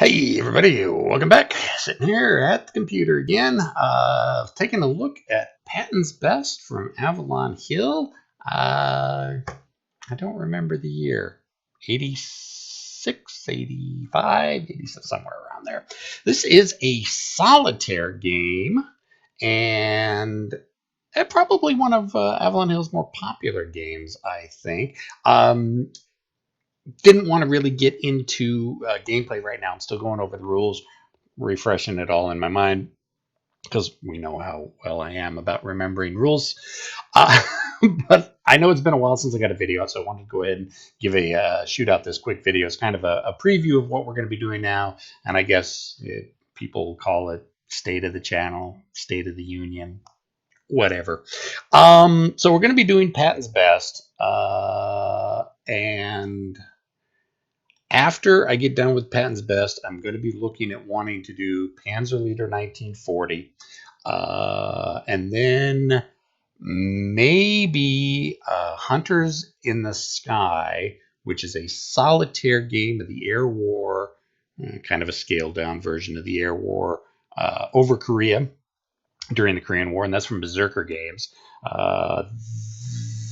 Hey everybody, welcome back. Sitting here at the computer again, taking a look at Patton's Best from Avalon Hill. I don't remember the year, 86, 85, 86, somewhere around there. This is a solitaire game, and probably one of Avalon Hill's more popular games, I think. Didn't want to really get into gameplay right now. I'm still going over the rules, refreshing it all in my mind because we know how well I am about remembering rules. Uh, but I know it's been a while since I got a video, so I wanted to go ahead and give shoot out this quick video. It's kind of a preview of what we're going to be doing now, and I guess people call it state of the channel, state of the union, whatever. So we're going to be doing Patton's Best, and after I get done with Patton's Best, I'm going to be looking at wanting to do Panzerleader 1940, and then maybe Hunters in the Sky, which is a solitaire game of the Air War, kind of a scaled down version of the Air War over Korea during the Korean War, and that's from Berserker Games.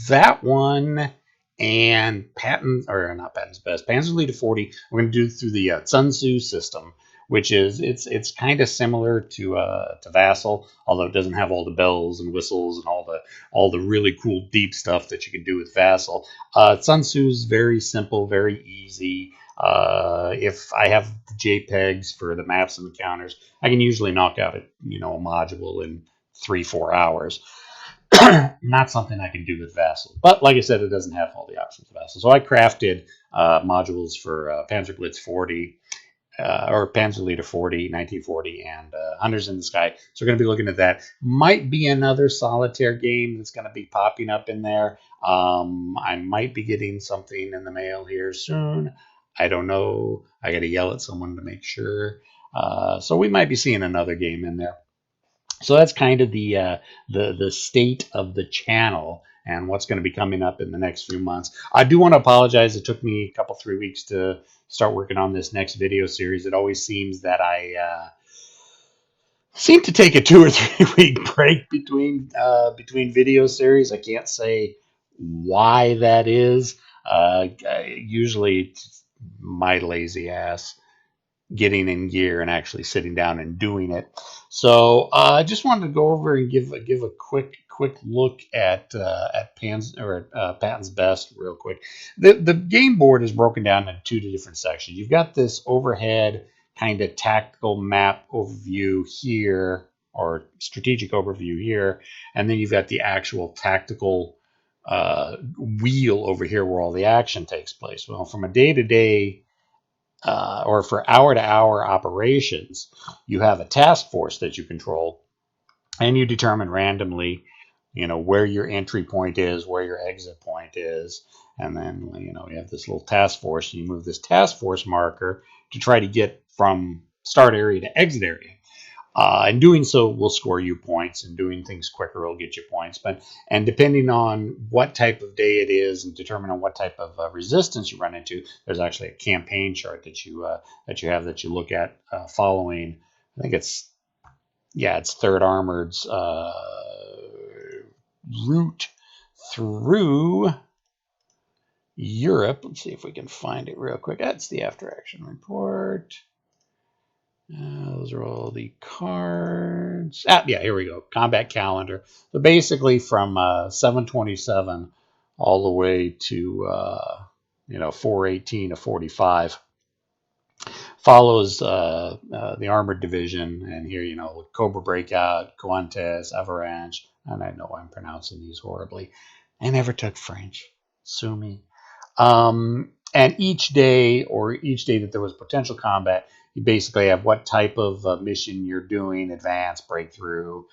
That one and Patton, or not Patton's Best, Panzerleader 40, we're going to do through the Sun Tzu system, which is it's kind of similar to Vassal, although it doesn't have all the bells and whistles and all the really cool deep stuff that you can do with Vassal. Sun Tzu is very simple, very easy. If I have the JPEGs for the maps and the counters, I can usually knock out a module in 3-4 hours. Not something I can do with Vassal, but like I said, it doesn't have all the options of Vassal. So I crafted modules for Panzer Blitz 40 or Panzerleader 40, 1940, and Hunters in the Sky. So we're going to be looking at that. Might be another solitaire game that's going to be popping up in there. I might be getting something in the mail here soon. I don't know. I got to yell at someone to make sure. So we might be seeing another game in there. So that's kind of the state of the channel and what's going to be coming up in the next few months. I do want to apologize. It took me a couple 3 weeks to start working on this next video series. It always seems that I seem to take a 2 or 3 week break between video series. I can't say why that is. Usually it's my lazy ass getting in gear and actually sitting down and doing it. So I just wanted to go over and give a quick look at Patton's Best real quick. The game board is broken down into 2 different sections. You've got this overhead kind of tactical map overview here, or strategic overview here, and then you've got the actual tactical wheel over here where all the action takes place. Well, from a day-to-day or for hour-to-hour operations, you have a task force that you control, and you determine randomly, where your entry point is, where your exit point is, and then you have this little task force. And you move this task force marker to try to get from start area to exit area. And doing so will score you points, and doing things quicker will get you points. And depending on what type of day it is, and determine on what type of resistance you run into, there's actually a campaign chart that you have that you look at following. I think it's Third Armored's route through Europe. Let's see if we can find it real quick. That's the after action report. Those are all the cards. Here we go. Combat calendar. So basically from 727 all the way to 418 to 45 follows the armored division, and here Cobra Breakout, Coantes, Avalanche, and I know I'm pronouncing these horribly. I never took French. Sue me. And each day that there was potential combat, you basically have what type of mission you're doing, advance, breakthrough,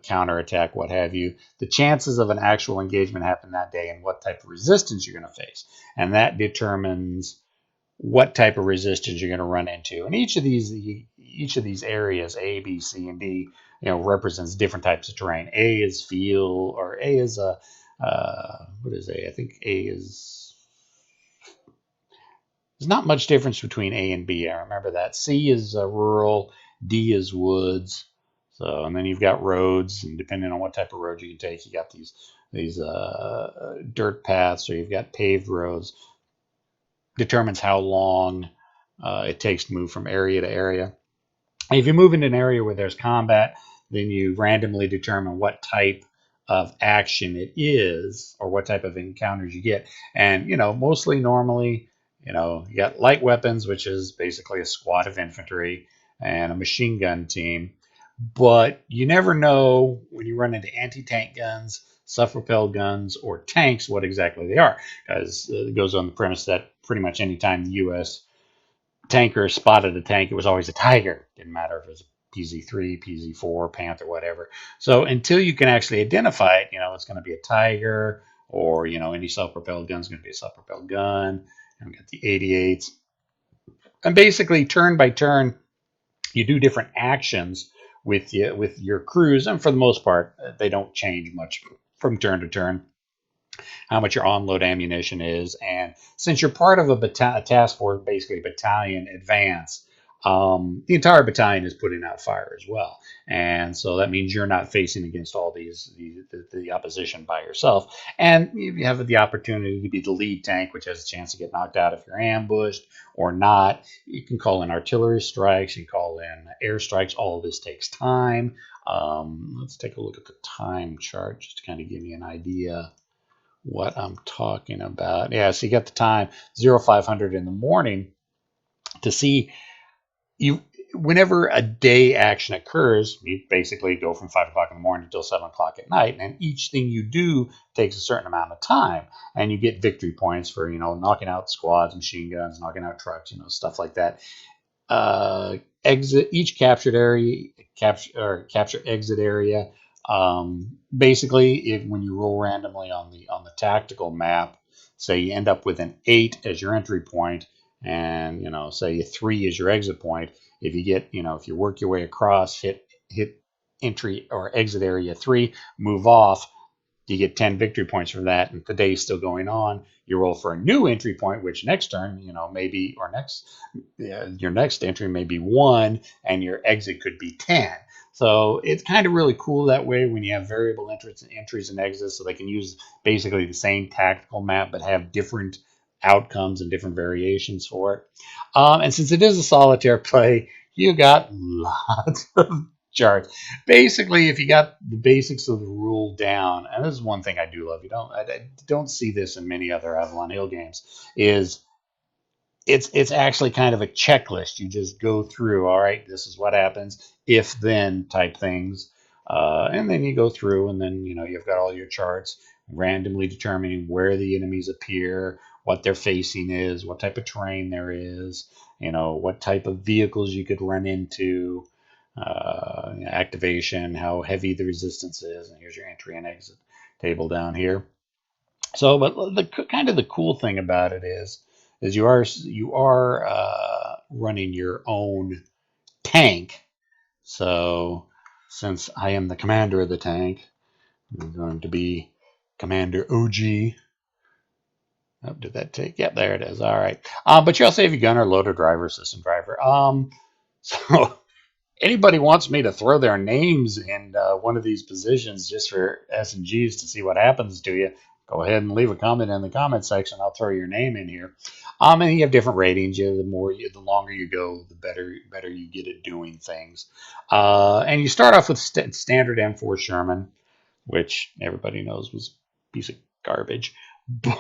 counterattack, what have you, the chances of an actual engagement happening that day, and what type of resistance you're going to face. And that determines what type of resistance you're going to run into. And each of these areas, A, B, C, and D, represents different types of terrain. A is field, or A is what is A? I think A is there's not much difference between A and B. I remember that. C is rural, D is woods. So, and then you've got roads, and depending on what type of road you can take, you got these dirt paths, or you've got paved roads. Determines how long it takes to move from area to area. If you move into an area where there's combat, then you randomly determine what type of action it is or what type of encounters you get. And, mostly normally, you got light weapons, which is basically a squad of infantry and a machine gun team. But you never know when you run into anti tank guns, self propelled guns, or tanks what exactly they are. Because it goes on the premise that pretty much any time the U.S. tanker spotted a tank, it was always a Tiger. Didn't matter if it was a PZ3, PZ4, Panther, whatever. So until you can actually identify it, it's going to be a Tiger, or any self-propelled gun is going to be a self-propelled gun. And we got the 88s, and basically turn by turn, you do different actions with your crews, and for the most part, they don't change much from turn to turn, how much your onload ammunition is. And since you're part of a task force, basically a battalion advance, the entire battalion is putting out fire as well. And so that means you're not facing against all the opposition by yourself. And you have the opportunity to be the lead tank, which has a chance to get knocked out if you're ambushed or not. You can call in artillery strikes, you can call in air strikes. All of this takes time. Let's take a look at the time chart just to kind of give you an idea what I'm talking about. Yeah, so you got the time 0500 in the morning to see you. Whenever a day action occurs, you basically go from 5 o'clock in the morning until 7 o'clock at night, and each thing you do takes a certain amount of time, and you get victory points for knocking out squads, machine guns, knocking out trucks, stuff like that. Exit each captured area, capture exit area. Basically, when you roll randomly on the tactical map, say you end up with an 8 as your entry point, and say a 3 is your exit point. If you get if you work your way across, hit entry or exit area 3, move off, you get 10 victory points from that. And if the day's still going on, you roll for a new entry point, which next turn, maybe, or your next entry may be 1, and your exit could be 10. So it's kind of really cool that way when you have variable entries and exits, so they can use basically the same tactical map but have different outcomes and different variations for it. And since it is a solitaire play, you got lots of charts. Basically, if you got the basics of the rule down, and this is one thing I do love, I don't see this in many other Avalon Hill games, is it's actually kind of a checklist. You just go through, all right, this is what happens if then type things, and then you go through, and then you've got all your charts randomly determining where the enemies appear, what their facing is, what type of terrain there is, what type of vehicles you could run into, activation, how heavy the resistance is, and here's your entry and exit table down here. So, but the cool thing about it is you are running your own tank. So, since I am the commander of the tank, I'm going to be Commander OG. Oh, did that take? Yep, there it is. All right. But you also have your gunner, loader, driver, system driver. So anybody wants me to throw their names in one of these positions just for S&Gs to see what happens to you, go ahead and leave a comment in the comment section. I'll throw your name in here. And you have different ratings. The longer you go, the better you get at doing things. And you start off with standard M4 Sherman, which everybody knows was a piece of garbage. But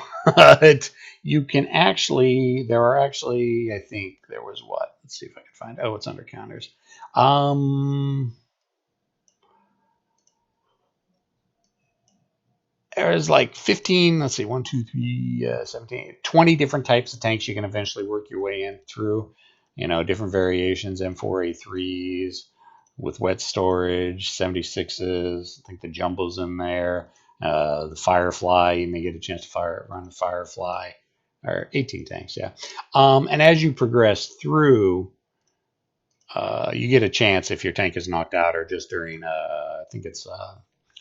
there are actually, I think there was what? Let's see if I can find. Oh, it's under counters. There's like 15, let's see, 1, 2, 3, 17, 20 different types of tanks you can eventually work your way in through. Different variations, M4A3s with wet storage, 76s. I think the Jumbo's in there. The Firefly, you may get a chance to run the Firefly, or 18 tanks, yeah. And as you progress through, you get a chance if your tank is knocked out or just during, I think it's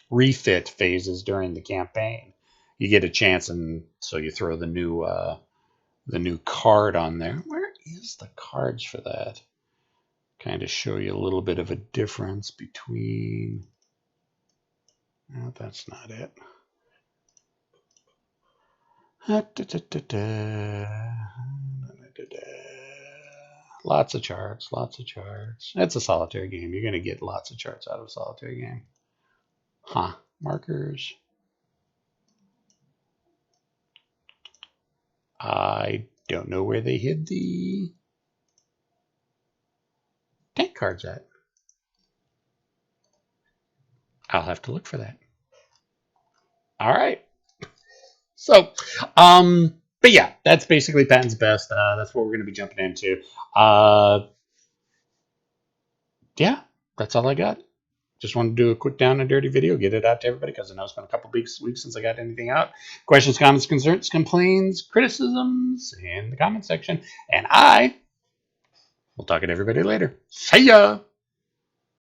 refit phases during the campaign. You get a chance, and so you throw the new the new card on there. Where is the cards for that? Kind of show you a little bit of a difference between. No, that's not it. Lots of charts, lots of charts. It's a solitaire game. You're going to get lots of charts out of a solitaire game. Huh. Markers. I don't know where they hid the tank cards at. I'll have to look for that. All right. So, but yeah, that's basically Patton's Best. That's what we're going to be jumping into. Yeah, that's all I got. Just wanted to do a quick down and dirty video, get it out to everybody because I know it's been a couple weeks since I got anything out. Questions, comments, concerns, complaints, criticisms in the comment section. And I will talk to everybody later. See ya!